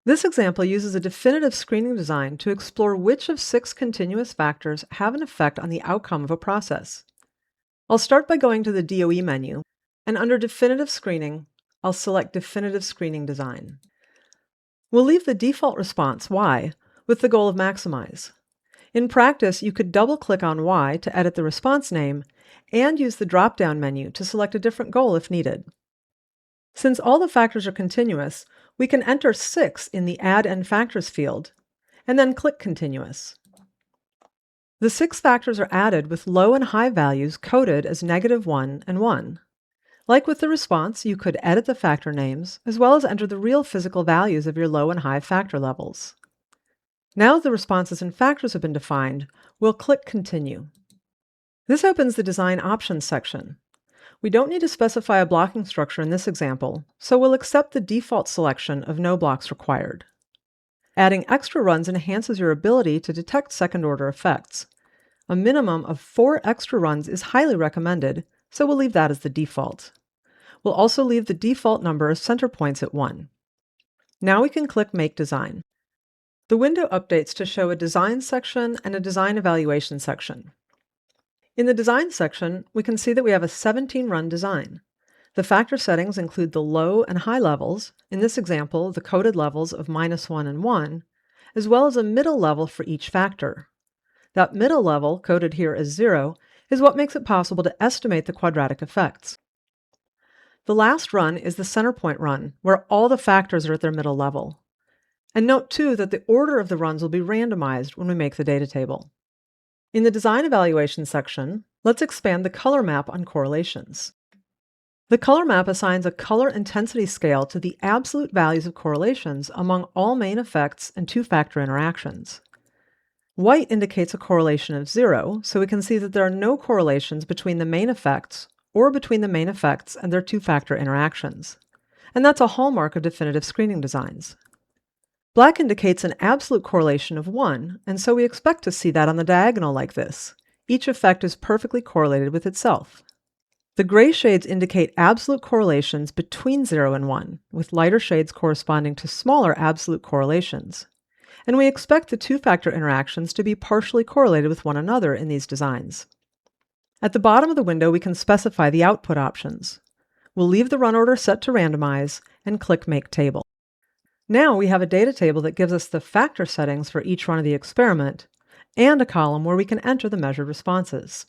This example uses a definitive screening design to explore which of 6 continuous factors have an effect on the outcome of a process. I'll start by going to the DOE menu, and under Definitive Screening, I'll select Definitive Screening Design. We'll leave the default response, Y, with the goal of maximize. In practice, you could double-click on Y to edit the response name and use the drop-down menu to select a different goal if needed. Since all the factors are continuous, we can enter 6 in the Add N Factors field, and then click Continuous. The 6 factors are added with low and high values coded as -1 and 1. Like with the response, you could edit the factor names, as well as enter the real physical values of your low and high factor levels. Now the responses and factors have been defined, we'll click Continue. This opens the Design Options section. We don't need to specify a blocking structure in this example, so we'll accept the default selection of no blocks required. Adding extra runs enhances your ability to detect second-order effects. A minimum of 4 extra runs is highly recommended, so we'll leave that as the default. We'll also leave the default number of center points at 1. Now we can click Make Design. The window updates to show a Design section and a Design Evaluation section. In the Design section, we can see that we have a 17-run design. The factor settings include the low and high levels, in this example, the coded levels of -1 and 1, as well as a middle level for each factor. That middle level, coded here as 0, is what makes it possible to estimate the quadratic effects. The last run is the center point run, where all the factors are at their middle level. And note too that the order of the runs will be randomized when we make the data table. In the Design Evaluation section, let's expand the color map on correlations. The color map assigns a color intensity scale to the absolute values of correlations among all main effects and two-factor interactions. White indicates a correlation of 0, so we can see that there are no correlations between the main effects or between the main effects and their two-factor interactions. And that's a hallmark of definitive screening designs. Black indicates an absolute correlation of 1, and so we expect to see that on the diagonal like this. Each effect is perfectly correlated with itself. The gray shades indicate absolute correlations between 0 and 1, with lighter shades corresponding to smaller absolute correlations. And we expect the two-factor interactions to be partially correlated with one another in these designs. At the bottom of the window, we can specify the output options. We'll leave the run order set to randomize and click Make Table. Now we have a data table that gives us the factor settings for each run of the experiment and a column where we can enter the measured responses.